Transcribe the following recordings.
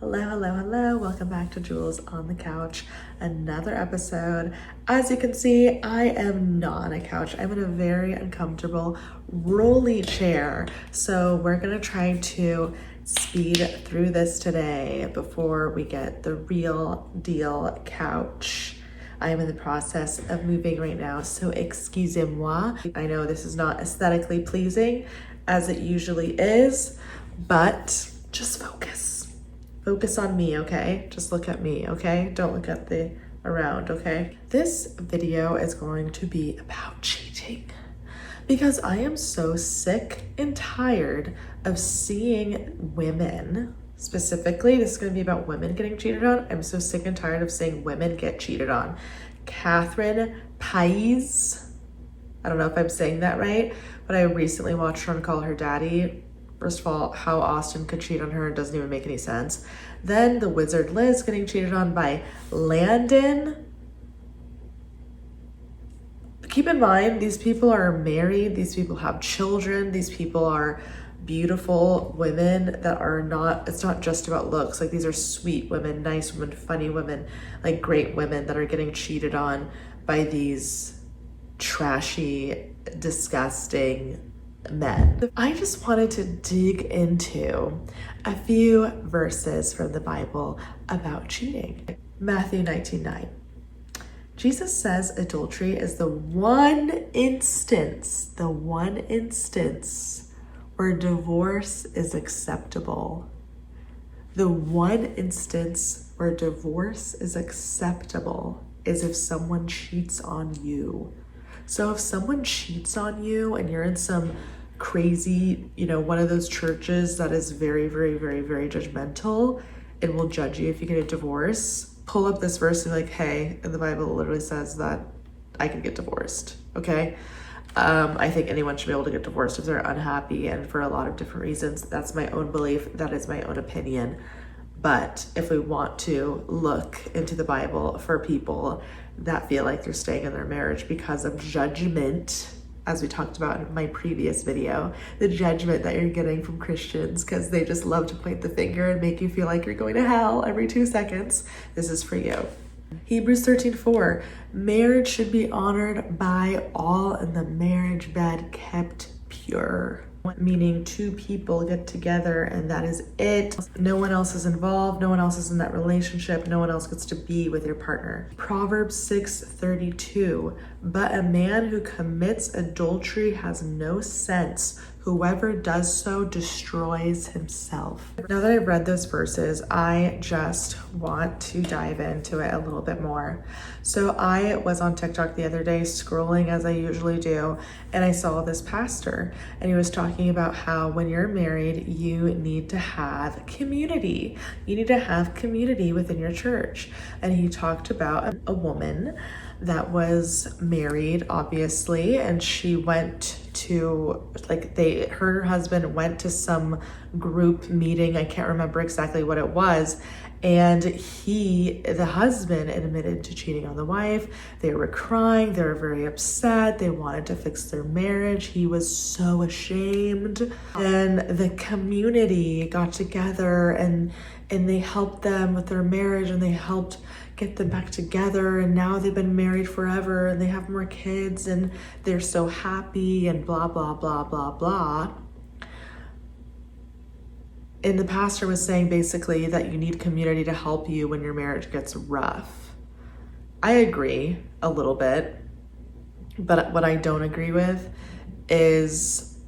Hello, hello, hello. Welcome back to Jules on the Couch. Another episode. As you can see, I am not on a couch. I'm in a very uncomfortable rolly chair. So we're gonna try to speed through this today before we get the real deal couch. I am in the process of moving right now, so excusez-moi. I know this is not aesthetically pleasing as it usually is, but just focus. Focus on me, okay? Just look at me, okay? Don't look at the around, okay? This video is going to be about cheating because I am so sick and tired of seeing women, specifically, this is gonna be about women getting cheated on. I'm so sick and tired of seeing women get cheated on. Catherine Pais, I don't know if I'm saying that right, but I recently watched her call her daddy. First of all, how Austin could cheat on her doesn't even make any sense. Then the wizard Liz getting cheated on by Landon. Keep in mind, these people are married, these people have children, these people are beautiful women that are not, it's not just about looks. Like, these are sweet women, nice women, funny women, like great women that are getting cheated on by these trashy, disgusting men. I just wanted to dig into a few verses from the Bible about cheating. Matthew 19:9. Jesus says adultery is the one instance where divorce is acceptable. The one instance where divorce is acceptable is if someone cheats on you. So if someone cheats on you and you're in some crazy, one of those churches that is very, very, very, very judgmental and will judge you if you get a divorce, pull up this verse and be like, hey, in the Bible it literally says that I can get divorced, okay? I think anyone should be able to get divorced if they're unhappy, and for a lot of different reasons. That's my own belief, that is my own opinion. But if we want to look into the Bible for people that feel like they're staying in their marriage because of judgment, as we talked about in my previous video, the judgment that you're getting from Christians because they just love to point the finger and make you feel like you're going to hell every 2 seconds, this is for you. Hebrews 13:4, marriage should be honored by all and the marriage bed kept pure. Meaning 2 people get together and that is it. No one else is involved, no one else is in that relationship, no one else gets to be with your partner. Proverbs 6:32, but a man who commits adultery has no sense. Whoever does so destroys himself. Now that I've read those verses, I just want to dive into it a little bit more. So I was on TikTok the other day scrolling as I usually do, and I saw this pastor, and he was talking about how when you're married, you need to have community. You need to have community within your church. And he talked about a woman that was married, obviously, and she went to, her husband went to some group meeting, I can't remember exactly what it was, and the husband admitted to cheating on the wife. They were crying, they were very upset, they wanted to fix their marriage. He was so ashamed, and the community got together and they helped them with their marriage, and they helped get them back together, and now they've been married forever and they have more kids and they're so happy and blah, blah, blah, blah, blah. And the pastor was saying basically that you need community to help you when your marriage gets rough. I agree a little bit, but what I don't agree with is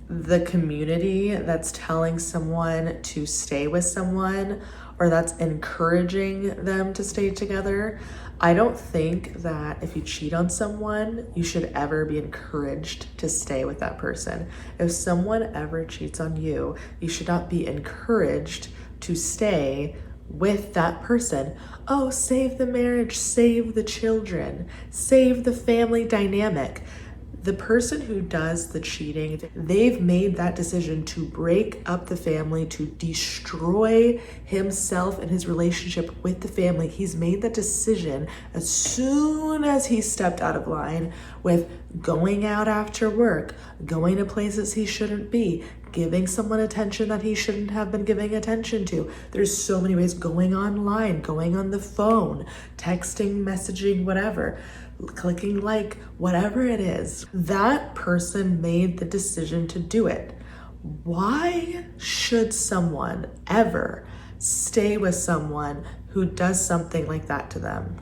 the community that's telling someone to stay with someone or that's encouraging them to stay together. I don't think that if you cheat on someone, you should ever be encouraged to stay with that person. If someone ever cheats on you, you should not be encouraged to stay with that person. Oh, save the marriage, save the children, save the family dynamic. The person who does the cheating, they've made that decision to break up the family, to destroy himself and his relationship with the family. He's made that decision as soon as he stepped out of line with going out after work, going to places he shouldn't be, giving someone attention that he shouldn't have been giving attention to. There's so many ways, going online, going on the phone, texting, messaging, whatever, clicking like, whatever it is. That person made the decision to do it. Why should someone ever stay with someone who does something like that to them?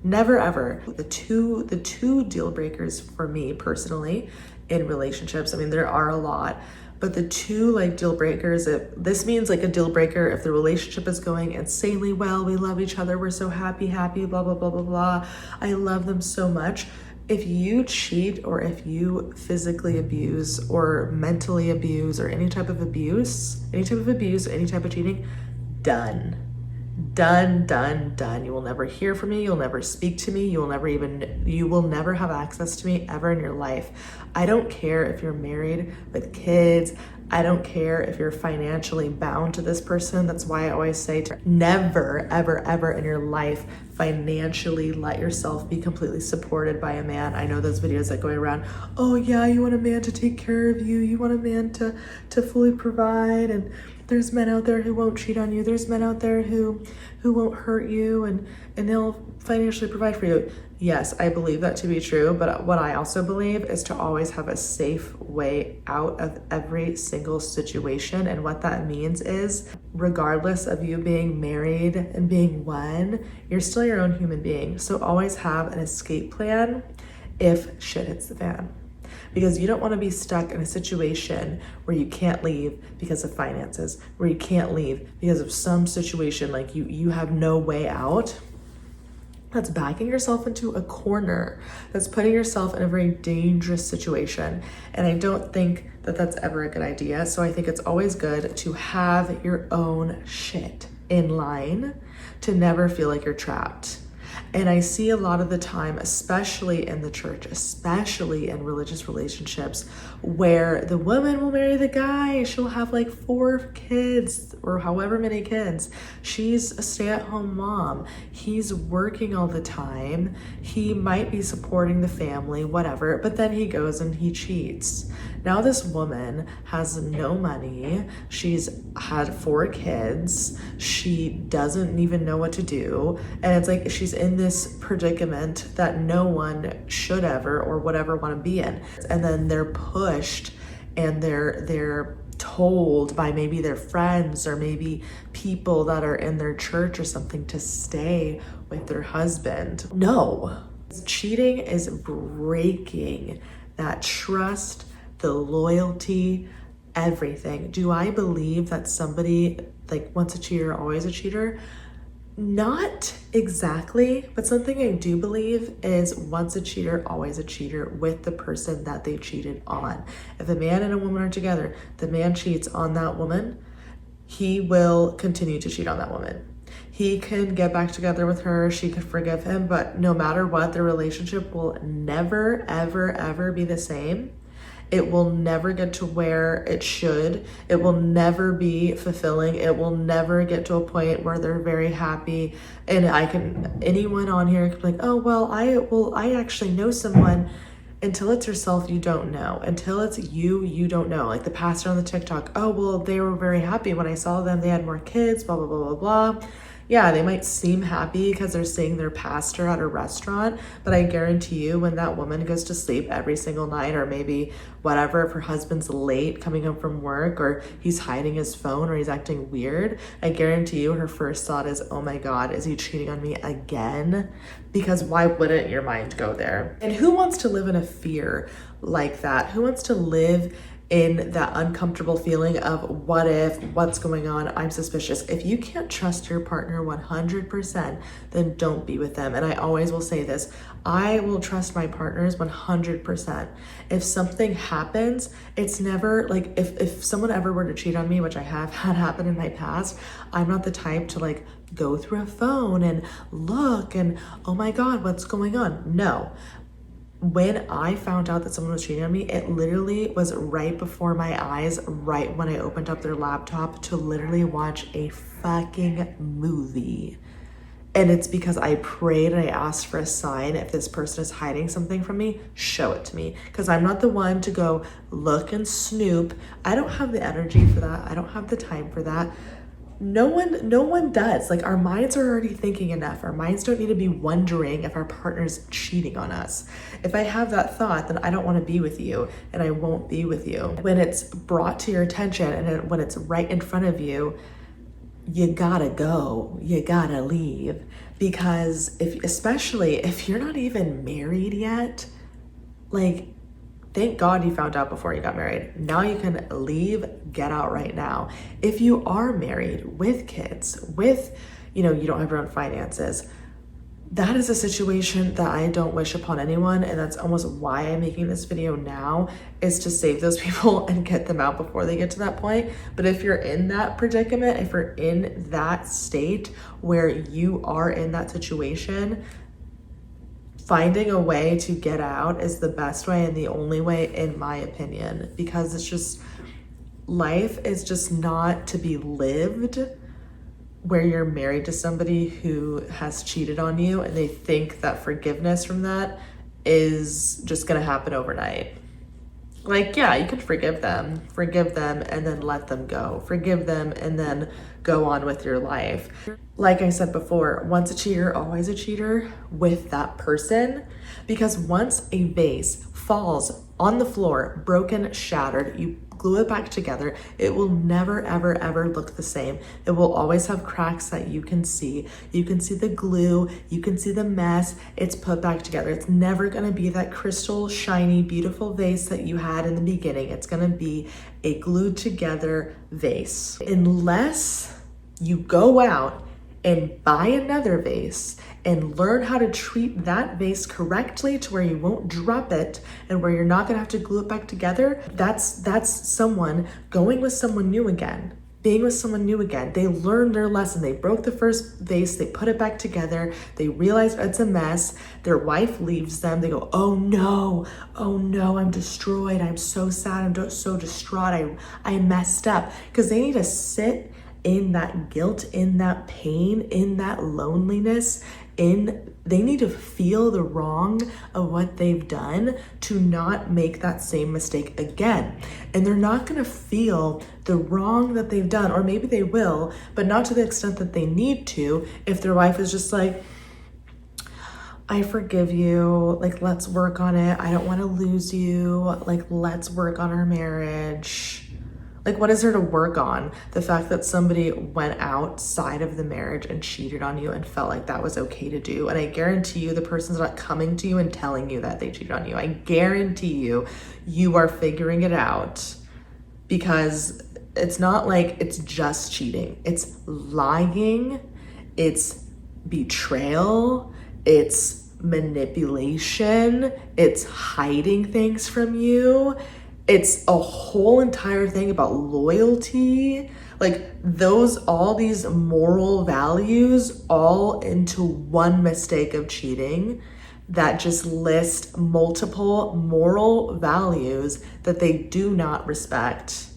Never ever. The two deal breakers for me personally in relationships, I mean, there are a lot, but the two like deal breakers, if this means like a deal breaker, if the relationship is going insanely well, we love each other, we're so happy, blah, blah, blah, blah, blah. I love them so much. If you cheat, or if you physically abuse or mentally abuse or any type of abuse, any type of cheating, done. You will never hear from me. You'll never speak to me. You will never have access to me ever in your life. I don't care if you're married with kids. I don't care if you're financially bound to this person. That's why I always say to never, ever in your life financially let yourself be completely supported by a man. I know those videos that go around, oh yeah, you want a man to take care of you. You want a man to fully provide, and there's men out there who won't cheat on you. There's men out there who won't hurt you and they'll financially provide for you. Yes, I believe that to be true, but what I also believe is to always have a safe way out of every single situation. And what that means is, regardless of you being married and being one, you're still your own human being. So always have an escape plan if shit hits the fan. Because you don't want to be stuck in a situation where you can't leave because of finances, where you can't leave because of some situation, like you have no way out. That's backing yourself into a corner. That's putting yourself in a very dangerous situation. And I don't think that that's ever a good idea. So I think it's always good to have your own shit in line, to never feel like you're trapped. And I see a lot of the time, especially in the church, especially in religious relationships, where the woman will marry the guy. She'll have like 4 kids or however many kids. She's a stay-at-home mom. He's working all the time. He might be supporting the family, whatever, but then he goes and he cheats. Now this woman has no money. She's had 4 kids. She doesn't even know what to do. And it's like she's in this predicament that no one should ever or would ever want to be in. And then they're pushed and they're told by maybe their friends or maybe people that are in their church or something to stay with their husband. No. Cheating is breaking that trust, the loyalty, everything. Do I believe that somebody like once a cheater, always a cheater? Not exactly, but something I do believe is once a cheater, always a cheater with the person that they cheated on. If a man and a woman are together, the man cheats on that woman, he will continue to cheat on that woman. He can get back together with her, she could forgive him, but no matter what, the relationship will never, ever be the same. It will never get to where it should. It will never be fulfilling. It will never get to a point where they're very happy. And anyone on here could be like, oh, well, I actually know someone. Until it's yourself, you don't know. Until it's you don't know. Like the pastor on the TikTok, oh, well, they were very happy when I saw them. They had more kids, blah, blah, blah, blah, blah. Yeah, they might seem happy because they're seeing their pastor at a restaurant, but I guarantee you when that woman goes to sleep every single night, or maybe whatever, if her husband's late coming home from work, or he's hiding his phone, or he's acting weird, I guarantee you her first thought is, oh my God, is he cheating on me again? Because why wouldn't your mind go there? And who wants to live in a fear like that? Who wants to live in that uncomfortable feeling of what if, what's going on, I'm suspicious? If you can't trust your partner 100%, then don't be with them. And I always will say this, I will trust my partners 100%. If something happens, it's never like, if someone ever were to cheat on me, which I have had happen in my past, I'm not the type to like go through a phone and look and, oh my God, what's going on? No. When I found out that someone was cheating on me, it literally was right before my eyes, right when I opened up their laptop to literally watch a fucking movie. And it's because I prayed and I asked for a sign. If this person is hiding something from me, show it to me. Because I'm not the one to go look and snoop. I don't have the energy for that. I don't have the time for that. No one does. Like, our minds are already thinking enough. Our minds don't need to be wondering if our partner's cheating on us. If I have that thought, then I don't want to be with you and I won't be with you. When it's brought to your attention and when it's right in front of you, you gotta go, you gotta leave. Because especially if you're not even married yet, like, thank God you found out before you got married. Now you can leave, get out right now. If you are married with kids, with, you don't have your own finances, that is a situation that I don't wish upon anyone. And that's almost why I'm making this video now, is to save those people and get them out before they get to that point. But if you're in that predicament, if you're in that state where you are in that situation, finding a way to get out is the best way and the only way, in my opinion, because it's just, life is just not to be lived where you're married to somebody who has cheated on you and they think that forgiveness from that is just gonna happen overnight. Like, yeah, you can forgive them and then let them go. Forgive them and then go on with your life. Like I said before, once a cheater, always a cheater with that person. Because once a vase falls on the floor, broken, shattered, you glue it back together, it will never, ever, ever look the same. It will always have cracks that you can see. You can see the glue, you can see the mess, it's put back together. It's never gonna be that crystal, shiny, beautiful vase that you had in the beginning. It's gonna be a glued together vase. Unless you go out and buy another vase and learn how to treat that vase correctly to where you won't drop it and where you're not gonna have to glue it back together, that's someone going with someone new again, being with someone new again. They learned their lesson. They broke the first vase, they put it back together, they realize it's a mess, their wife leaves them, they go, oh no, I'm destroyed, I'm so sad, I'm so distraught, I messed up. Because they need to sit in that guilt, in that pain, in that loneliness, they need to feel the wrong of what they've done to not make that same mistake again. And they're not gonna feel the wrong that they've done, or maybe they will, but not to the extent that they need to if their wife is just like, I forgive you, like, let's work on it. I don't wanna lose you. Like, let's work on our marriage. Like, what is there to work on? The fact that somebody went outside of the marriage and cheated on you and felt like that was okay to do. And I guarantee you the person's not coming to you and telling you that they cheated on you. I guarantee you are figuring it out, because it's not like it's just cheating. It's lying, it's betrayal, it's manipulation, it's hiding things from you. It's a whole entire thing about loyalty, like all these moral values all into one mistake of cheating that just list multiple moral values that they do not respect.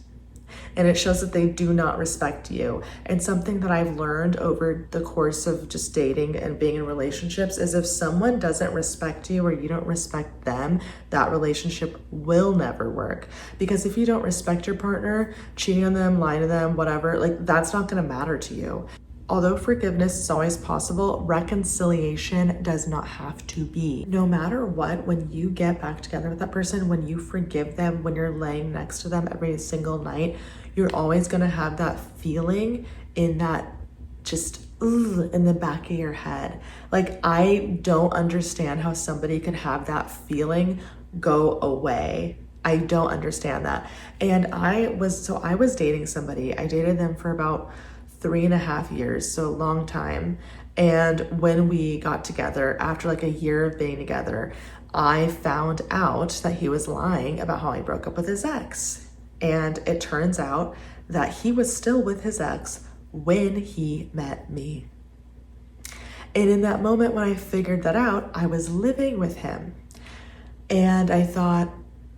And it shows that they do not respect you. And something that I've learned over the course of just dating and being in relationships is if someone doesn't respect you or you don't respect them, that relationship will never work. Because if you don't respect your partner, cheating on them, lying to them, whatever, like, that's not gonna matter to you. Although forgiveness is always possible, reconciliation does not have to be. No matter what, when you get back together with that person, when you forgive them, when you're laying next to them every single night, you're always gonna have that feeling in that just in the back of your head. Like, I don't understand how somebody could have that feeling go away. I don't understand that. And I was dating somebody. I dated them for about 3.5 years, so a long time. And when we got together, after like a year of being together, I found out that he was lying about how I broke up with his ex. And it turns out that he was still with his ex when he met me. And in that moment when I figured that out, I was living with him. And I thought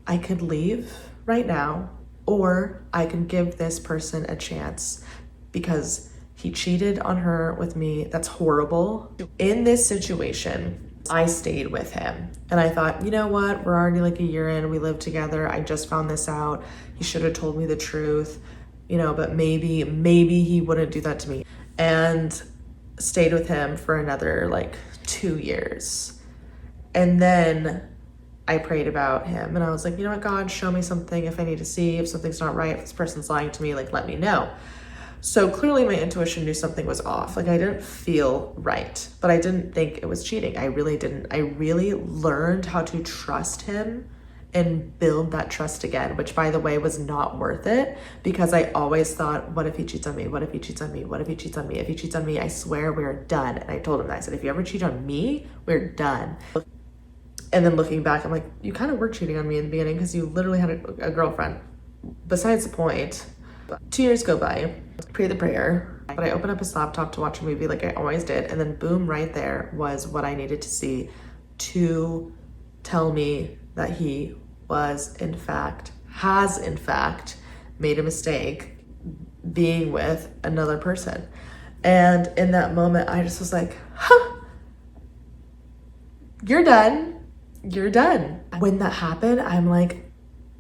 I could leave right now, or I can give this person a chance because he cheated on her with me. That's horrible. In this situation, I stayed with him and I thought, you know what? We're already like a year in, we live together. I just found this out. He should have told me the truth, you know, but maybe he wouldn't do that to me. And stayed with him for another like 2 years. And then I prayed about him and I was like, you know what, God, show me something if I need to see, if something's not right, if this person's lying to me, like, let me know. So clearly my intuition knew something was off. Like, I didn't feel right, but I didn't think it was cheating. I really didn't. I really learned how to trust him and build that trust again, which, by the way, was not worth it because I always thought, what if he cheats on me? What if he cheats on me? What if he cheats on me? If he cheats on me, I swear we're done. And I told him that. I said, if you ever cheat on me, we're done. And then looking back, I'm like, you kind of were cheating on me in the beginning because you literally had a girlfriend. Besides the point, 2 years go by, pray the prayer, but I opened up his laptop to watch a movie like I always did. And then boom, right there was what I needed to see to tell me that he has in fact made a mistake being with another person. And in that moment, I just was like, you're done. You're done. When that happened, I'm like,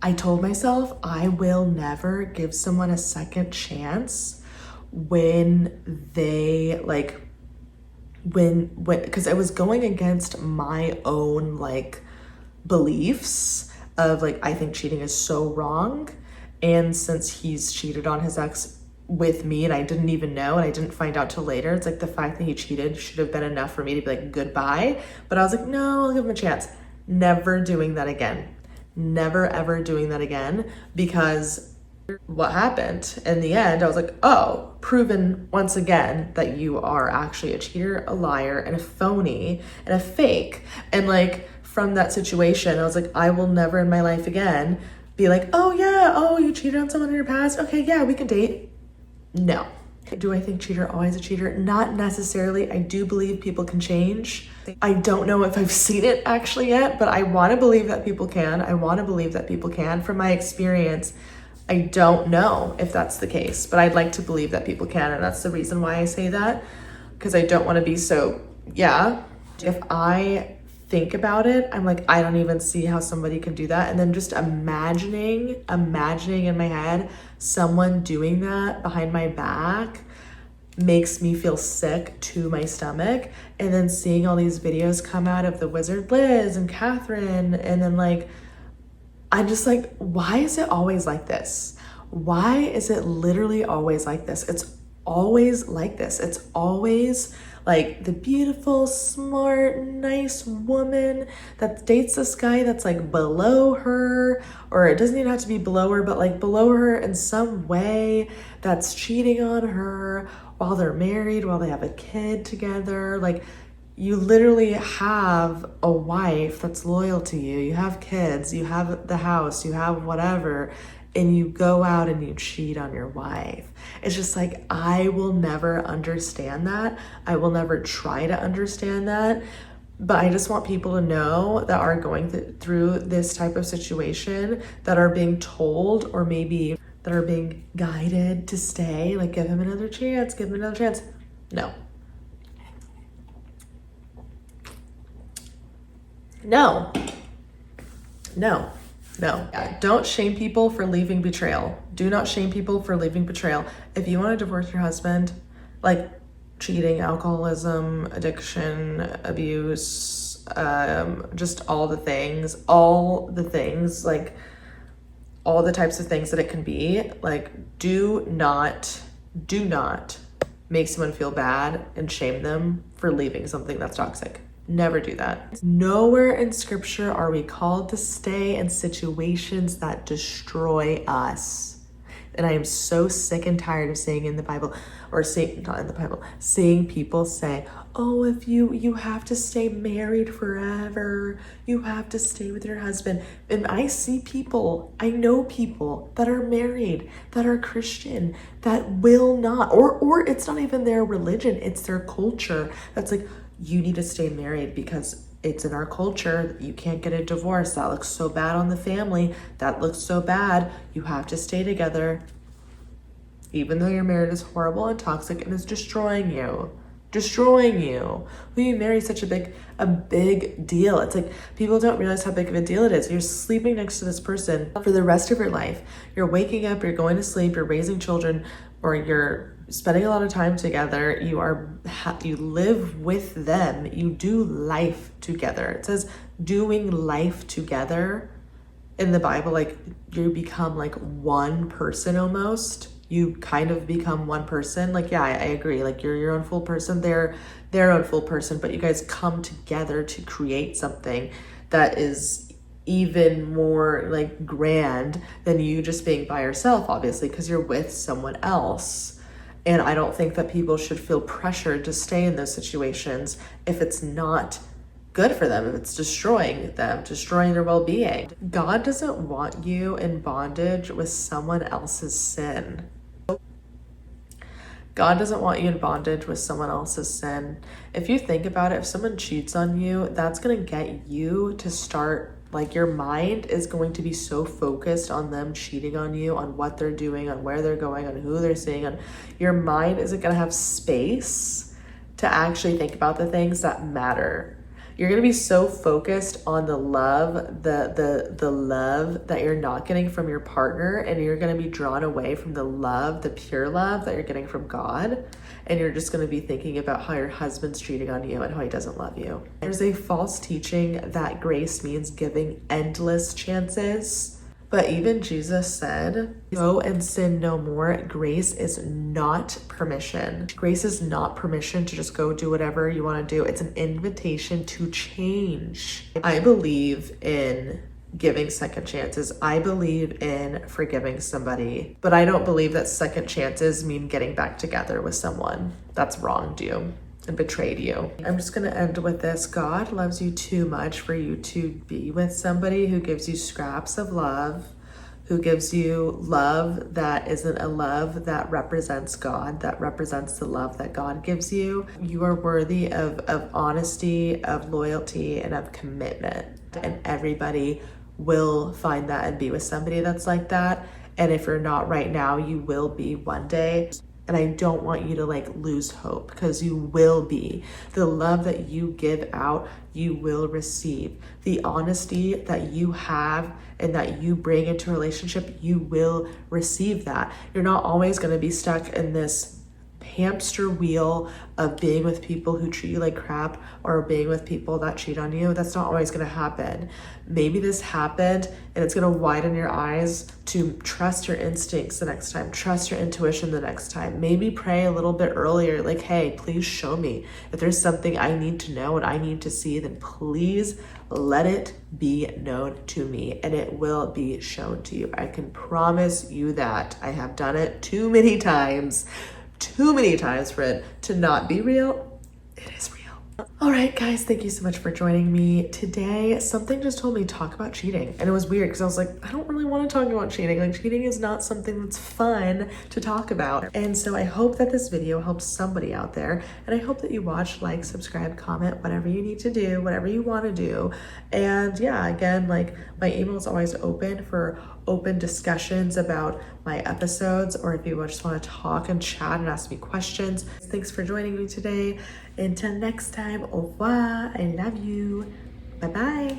I told myself I will never give someone a second chance when they like, because I was going against my own like beliefs of like, I think cheating is so wrong. And since he's cheated on his ex with me and I didn't even know and I didn't find out till later, it's like the fact that he cheated should have been enough for me to be like, goodbye. But I was like, no, I'll give him a chance. Never doing that again. Never ever doing that again, because what happened in the end, I was like, oh, proven once again that you are actually a cheater, a liar, and a phony, and a fake. And like from that situation, I was like, I will never in my life again be like, oh yeah, oh, you cheated on someone in your past, okay, yeah, we can date. No. Do I think cheater always a cheater? Not necessarily. I do believe people can change. I don't know if I've seen it actually yet, but I want to believe that people can. I want to believe that people can. From my experience, I don't know if that's the case, but I'd like to believe that people can, and that's the reason why I say that, because I don't want to be so, yeah. If I think about it, I'm like, I don't even see how somebody can do that. And then just imagining in my head someone doing that behind my back makes me feel sick to my stomach. And then seeing all these videos come out of the Wizard Liz and Catherine, and then like, I'm just like, why is it always like this? Why is it literally always like this? It's always like this. It's always like the beautiful, smart, nice woman that dates this guy that's like below her, or it doesn't even have to be below her, but like below her in some way, that's cheating on her while they're married, while they have a kid together. Like, you literally have a wife that's loyal to you. You have kids, you have the house, you have whatever, and you go out and you cheat on your wife. It's just like, I will never understand that. I will never try to understand that. But I just want people to know that are going through this type of situation, that are being told, or maybe that are being guided to stay, like, give him another chance, give him another chance. No. No. No. No. Don't shame people for leaving betrayal. Do not shame people for leaving betrayal. If you want to divorce your husband, like cheating, alcoholism, addiction, abuse, just all the things, like all the types of things that it can be, like, do not make someone feel bad and shame them for leaving something that's toxic. Never do that. Nowhere in scripture are we called to stay in situations that destroy us. And I am so sick and tired of saying in the Bible, or saying, not in the Bible, seeing people say, oh, if you have to stay married forever, you have to stay with your husband. And I see people, I know people that are married, that are Christian, that will not, or it's not even their religion, it's their culture. That's like, you need to stay married because It's in our culture. You can't get a divorce. That looks so bad on the family. That looks so bad. You have to stay together. Even though your marriage is horrible and toxic and is destroying you. Destroying you. When you marry such a big deal. It's like people don't realize how big of a deal it is. You're sleeping next to this person for the rest of your life. You're waking up, you're going to sleep, you're raising children, or you're spending a lot of time together. You live with them. You do life together. It says doing life together in the Bible, like you become like one person almost. You kind of become one person. Like, yeah, I agree. Like you're your own full person. They're their own full person, but you guys come together to create something that is even more like grand than you just being by yourself, obviously, because you're with someone else. And I don't think that people should feel pressured to stay in those situations if it's not good for them, if it's destroying them, destroying their well-being. God doesn't want you in bondage with someone else's sin. God doesn't want you in bondage with someone else's sin. If you think about it, if someone cheats on you, that's going to get you to start, like your mind is going to be so focused on them cheating on you, on what they're doing, on where they're going, on who they're seeing. On your mind isn't going to have space to actually think about the things that matter. You're going to be so focused on the love, the love that you're not getting from your partner, and you're going to be drawn away from the love, the pure love that you're getting from God. And you're just going to be thinking about how your husband's cheating on you and how he doesn't love you. There's a false teaching that grace means giving endless chances. But even Jesus said, go and sin no more. Grace is not permission. Grace is not permission to just go do whatever you want to do. It's an invitation to change. I believe in giving second chances. I believe in forgiving somebody, but I don't believe that second chances mean getting back together with someone that's wronged you and betrayed you. I'm just going to end with this. God loves you too much for you to be with somebody who gives you scraps of love, who gives you love that isn't a love that represents God, that represents the love that God gives you. You are worthy of honesty, of loyalty, and of commitment. And everybody will find that and be with somebody that's like that. And if you're not right now, you will be one day. And I don't want you to like lose hope, because you will be. The love that you give out, you will receive. The honesty that you have and that you bring into a relationship, you will receive that. You're not always going to be stuck in this hamster wheel of being with people who treat you like crap or being with people that cheat on you. That's not always going to happen. Maybe this happened and it's going to widen your eyes to trust your instincts the next time, trust your intuition the next time. Maybe pray a little bit earlier, like, hey, please show me. If there's something I need to know and I need to see, then please let it be known to me, and it will be shown to you. I can promise you that. I have done it too many times for it to not be real. It is real. All right, guys, thank you so much for joining me today. Something just told me talk about cheating, and it was weird because I was like, I don't really want to talk about cheating. Like, cheating is not something that's fun to talk about. And so I hope that this video helps somebody out there, and I hope that you watch, like, subscribe, comment, whatever you need to do, whatever you want to do. And yeah, again, like, my email is always open for open discussions about my episodes, or if you just want to talk and chat and ask me questions. Thanks for joining me today. Until next time, au revoir. I love you. Bye-bye.